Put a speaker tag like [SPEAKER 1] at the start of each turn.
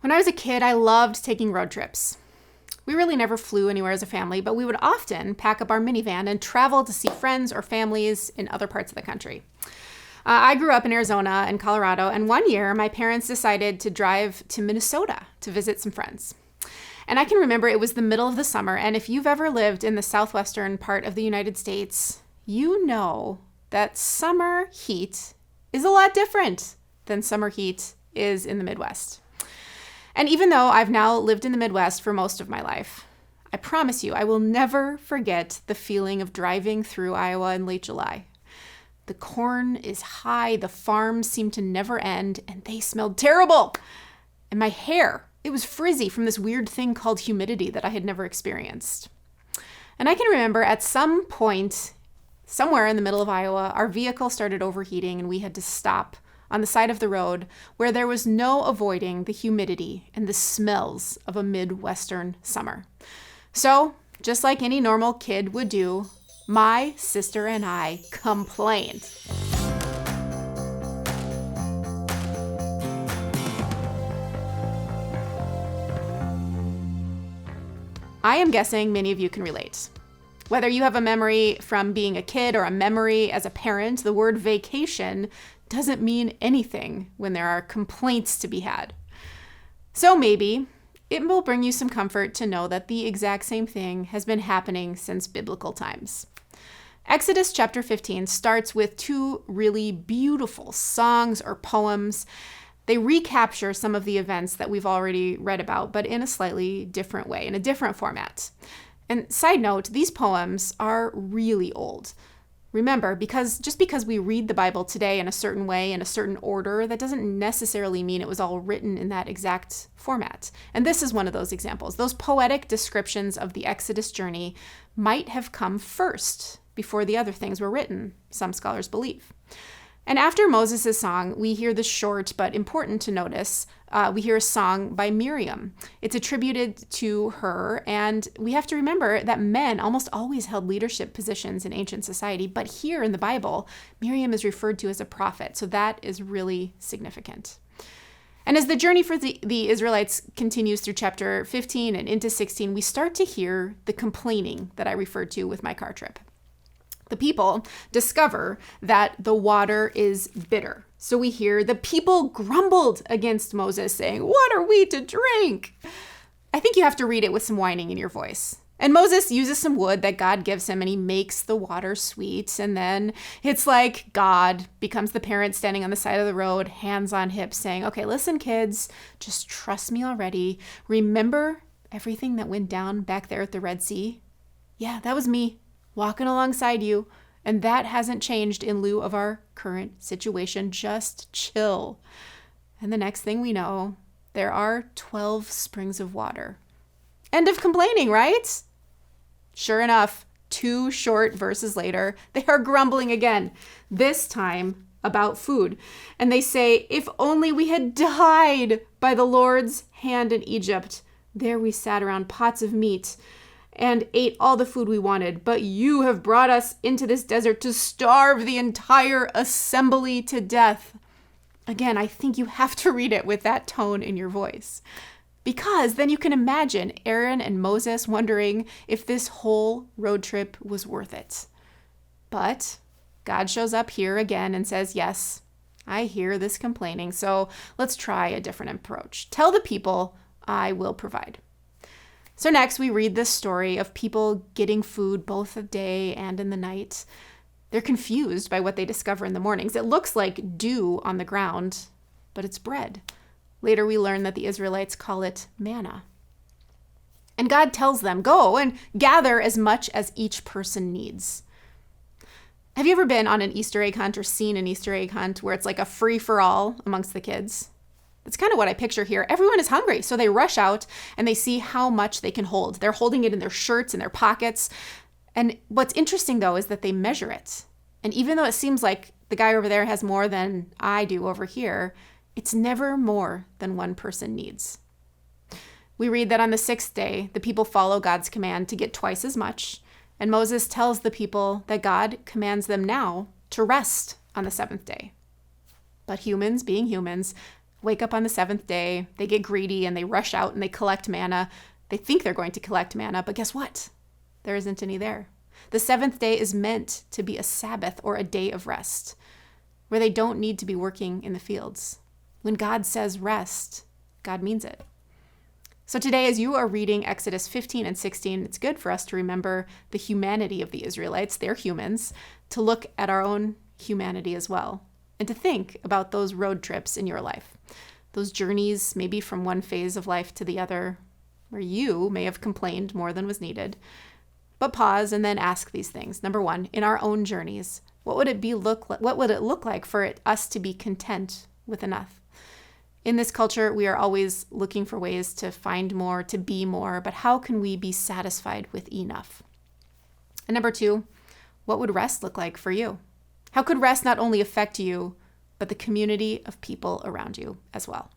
[SPEAKER 1] When I was a kid, I loved taking road trips. We really never flew anywhere as a family, but we would often pack up our minivan and travel to see friends or families in other parts of the country. I grew up in Arizona and Colorado, and one year my parents decided to drive to Minnesota to visit some friends. And I can remember it was the middle of the summer, and if you've ever lived in the southwestern part of the United States, you know that summer heat is a lot different than summer heat is in the Midwest. And even though I've now lived in the Midwest for most of my life, I promise you I will never forget the feeling of driving through Iowa in late July. The corn is high, the farms seem to never end, and they smelled terrible. And my hair, it was frizzy from this weird thing called humidity that I had never experienced. And I can remember at some point, somewhere in the middle of Iowa, our vehicle started overheating and we had to stop on the side of the road where there was no avoiding the humidity and the smells of a Midwestern summer. So, just like any normal kid would do, my sister and I complained. I am guessing many of you can relate. Whether you have a memory from being a kid or a memory as a parent, the word vacation doesn't mean anything when there are complaints to be had. So maybe it will bring you some comfort to know that the exact same thing has been happening since biblical times. Exodus chapter 15 starts with two really beautiful songs or poems. They recapture some of the events that we've already read about, but in a slightly different way, in a different format. And side note, these poems are really old. Remember, just because we read the Bible today in a certain way, in a certain order, that doesn't necessarily mean it was all written in that exact format. And this is one of those examples. Those poetic descriptions of the Exodus journey might have come first before the other things were written, some scholars believe. And after Moses' song, we hear the short but important to notice, we hear a song by Miriam. It's attributed to her, and we have to remember that men almost always held leadership positions in ancient society, but here in the Bible, Miriam is referred to as a prophet, so that is really significant. And as the journey for the Israelites continues through chapter 15 and into 16, we start to hear the complaining that I referred to with my car trip. The people discover that the water is bitter. So we hear the people grumbled against Moses, saying, "What are we to drink?" I think you have to read it with some whining in your voice. And Moses uses some wood that God gives him, and he makes the water sweet. And then it's like God becomes the parent standing on the side of the road, hands on hips, saying, "Okay, listen, kids, just trust me already. Remember everything that went down back there at the Red Sea? Yeah, that was me, walking alongside you, and that hasn't changed in lieu of our current situation. Just chill." And the next thing we know, there are 12 springs of water. End of complaining, right? Sure enough, 2 short verses later, they are grumbling again, this time about food. And they say, "If only we had died by the Lord's hand in Egypt. There we sat around pots of meat and ate all the food we wanted, but you have brought us into this desert to starve the entire assembly to death." Again, I think you have to read it with that tone in your voice, because then you can imagine Aaron and Moses wondering if this whole road trip was worth it. But God shows up here again and says, "Yes, I hear this complaining, so let's try a different approach. Tell the people I will provide." So next we read this story of people getting food both at day and in the night. They're confused by what they discover in the mornings. It looks like dew on the ground, but it's bread. Later we learn that the Israelites call it manna. And God tells them, "Go and gather as much as each person needs." Have you ever been on an Easter egg hunt or seen an Easter egg hunt where it's like a free-for-all amongst the kids? That's kind of what I picture here. Everyone is hungry, so they rush out and they see how much they can hold. They're holding it in their shirts and their pockets. And what's interesting, though, is that they measure it. And even though it seems like the guy over there has more than I do over here, it's never more than one person needs. We read that on the 6th day, the people follow God's command to get twice as much. And Moses tells the people that God commands them now to rest on the 7th day. But humans, being humans, wake up on the seventh day, they get greedy and they rush out and they collect manna. They think they're going to collect manna, but guess what? There isn't any there. The seventh day is meant to be a Sabbath or a day of rest, where they don't need to be working in the fields. When God says rest, God means it. So today, as you are reading Exodus 15 and 16, it's good for us to remember the humanity of the Israelites. They're humans, to look at our own humanity as well, and to think about those road trips in your life, those journeys maybe from one phase of life to the other, where you may have complained more than was needed. But pause and then ask these things. Number one, in our own journeys, what would it look like for us to be content with enough? In this culture, we are always looking for ways to find more, to be more, but how can we be satisfied with enough? And number two, what would rest look like for you? How could rest not only affect you, but the community of people around you as well?